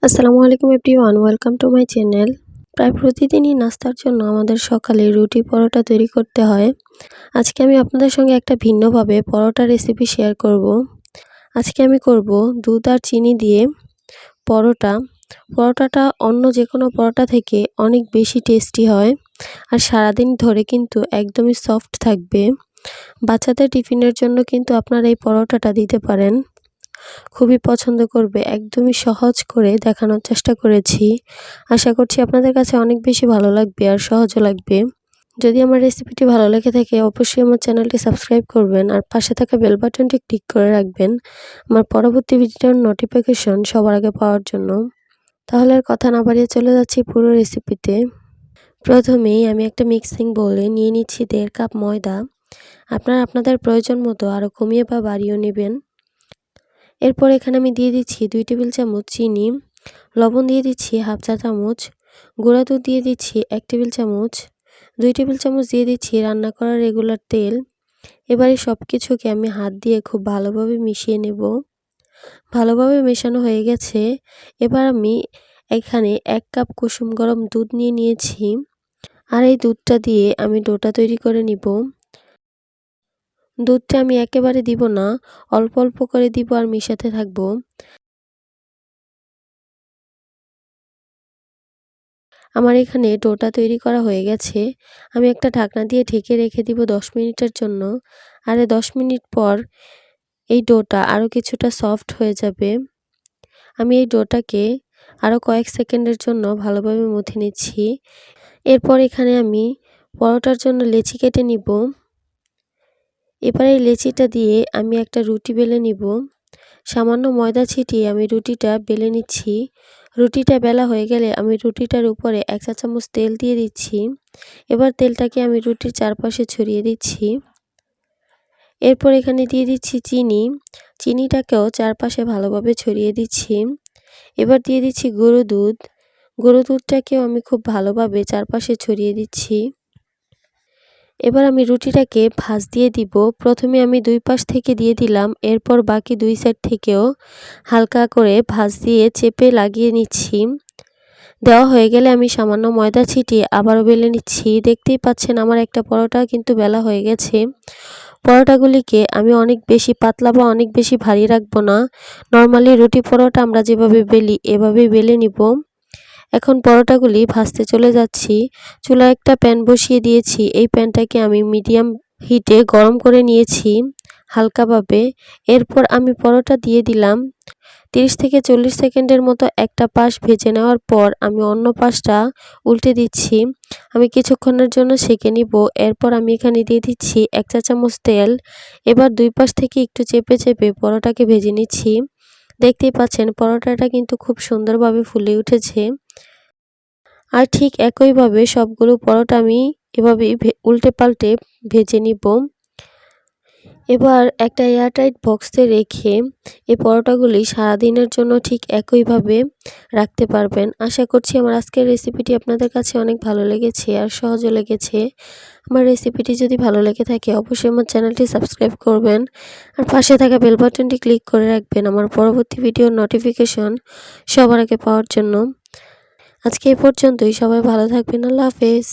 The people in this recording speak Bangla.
আসসালামু আলাইকুম everyone, welcome to my channel. প্রায় প্রতিদিনই নাস্তার জন্য আমাদের সকালে রুটি পরোটা তৈরি করতে হয়। আজকে আমি আপনাদের সঙ্গে একটা ভিন্নভাবে পরোটা রেসিপি শেয়ার করব। আজকে আমি করব দুধ আর চিনি দিয়ে পরোটা। পরোটাটা অন্য যে কোনো পরোটা থেকে অনেক বেশি টেস্টি হয় আর সারাদিন ধরে কিন্তু একদমই সফট থাকবে। বাচ্চাদের টিফিনের জন্য কিন্তু আপনারা এই পরোটাটা দিতে পারেন। খুবই পছন্দ করবে। একদমই সহজ করে দেখানোর চেষ্টা করেছি। আশা করছি আপনাদের কাছে অনেক বেশি ভালো লাগবে আর সহজও লাগবে। যদি আমার রেসিপিটি ভালো লেগে থাকে অবশ্যই আমার চ্যানেলটি সাবস্ক্রাইব করবেন আর পাশে থাকা বেল বাটনটি ক্লিক করে রাখবেন আমার পরবর্তী ভিডিওর নোটিফিকেশন সবার আগে পাওয়ার জন্য। তাহলে আর কথা না বাড়িয়ে চলে যাচ্ছি পুরো রেসিপিতে। প্রথমেই আমি একটা মিক্সিং বোলে নিয়ে নিচ্ছি 1.5 কাপ ময়দা। আপনারা আপনাদের প্রয়োজন মতো আরও কমিয়ে বা বাড়িয়েও নেবেন। এরপর এখানে আমি দিয়ে দিচ্ছি 2 টেবিল চামচ চিনি, লবণ দিয়ে দিচ্ছি হাফ চা চামচ, গুঁড়া দুধ দিয়ে দিচ্ছি 1 টেবিল চামচ, 2 টেবিল চামচ দিয়ে দিচ্ছি রান্না করা রেগুলার তেল। এবারে সব কিছুকে আমি হাত দিয়ে খুব ভালোভাবে মিশিয়ে নেব। ভালোভাবে মেশানো হয়ে গেছে। এবার আমি এখানে 1 কাপ কুসুম গরম দুধ নিয়ে নিয়েছি আর এই দুধটা দিয়ে আমি ডোটা তৈরি করে নিব। দুধটা আমি একেবারে দিব না, অল্প অল্প করে দিব আর মিশাতে থাকব। আমার এখানে ডোটা তৈরি করা হয়ে গেছে। আমি একটা ঢাকনা দিয়ে ঢেকে রেখে দিব 10 মিনিটের জন্য। আর 10 মিনিট পর এই ডোটা আরও কিছুটা সফট হয়ে যাবে। আমি এই ডোটাকে আরও কয়েক সেকেন্ডের জন্য ভালোভাবে মথে নিচ্ছি। এরপর এখানে আমি পরোটার জন্য লেচি কেটে নিব। এবার এই লেচিটা দিয়ে আমি একটা রুটি বেলে নিব। সামান্য ময়দা ছিটিয়ে আমি রুটিটা বেলে নিচ্ছি। রুটিটা বেলা হয়ে গেলে আমি রুটিটার উপরে 1 চা চামচ তেল দিয়ে দিচ্ছি। এবার তেলটাকে আমি রুটির চারপাশে ছড়িয়ে দিচ্ছি। এরপর এখানে দিয়ে দিচ্ছি চিনি। চিনিটাকেও চারপাশে ভালোভাবে ছড়িয়ে দিচ্ছি। এবার দিয়ে দিচ্ছি গুঁড়ো দুধ। গুঁড়ো দুধটাকেও আমি খুব ভালোভাবে চারপাশে ছড়িয়ে দিচ্ছি। এবার আমি রুটিটাকে ভাঁজ দিয়ে দিব। প্রথমে আমি 2 পাশ থেকে দিয়ে দিলাম, এরপর বাকি 2 সাইড থেকেও হালকা করে ভাঁজ দিয়ে চেপে লাগিয়ে নিচ্ছি। দেওয়া হয়ে গেলে আমি সামান্য ময়দা ছিটিয়ে আবারও বেলে নিচ্ছি। দেখতেই পাচ্ছেন আমার একটা পরোটা কিন্তু বেলা হয়ে গেছে। পরোটাগুলিকে আমি অনেক বেশি পাতলা বা অনেক বেশি ভারী রাখবো না। নরমালি রুটি পরোটা আমরা যেভাবে বেলি এভাবেই বেলে নিব। এখন পরোটাগুলি ভাজতে চলে যাচ্ছি। চুলায় একটা প্যান বসিয়ে দিয়েছি। এই প্যানটাকে আমি মিডিয়াম হিটে গরম করে নিয়েছি হালকাভাবে। এরপর আমি পরোটা দিয়ে দিলাম। 30 থেকে 40 সেকেন্ডের মতো একটা পাশ ভেজে নেওয়ার পর আমি অন্য পাশটা উল্টে দিচ্ছি। আমি কিছুক্ষণের জন্য সেঁকে নিব। এরপর আমি এখানে দিয়ে দিচ্ছি 1 চা চামচ তেল। এবার 2 পাশ থেকে একটু চেপে চেপে পরোটাকে ভেজে নিচ্ছি। দেখতেই পাচ্ছেন পরোটাটা কিন্তু খুব সুন্দরভাবে ফুলে উঠেছে। আর ঠিক একইভাবে সবগুলো পরোটা আমি এভাবেই উল্টে পাল্টে ভেজে নিব। এবার একটা এয়ারটাইট বক্সে রেখে এই পরোটাগুলি সারাদিনের জন্য ঠিক একইভাবে রাখতে পারবেন। আশা করছি আমার আজকের রেসিপিটি আপনাদের কাছে অনেক ভালো লেগেছে আর সহজও লেগেছে। আমার রেসিপিটি যদি ভালো লেগে থাকে অবশ্যই আমার চ্যানেলটি সাবস্ক্রাইব করবেন আর পাশে থাকা বেল বাটনটি ক্লিক করে রাখবেন আমার পরবর্তী ভিডিওর নোটিফিকেশন সবার আগে পাওয়ার জন্য। আজকে এই পর্যন্তই। সবাই ভালো থাকবেন। আল্লাহ হাফেজ।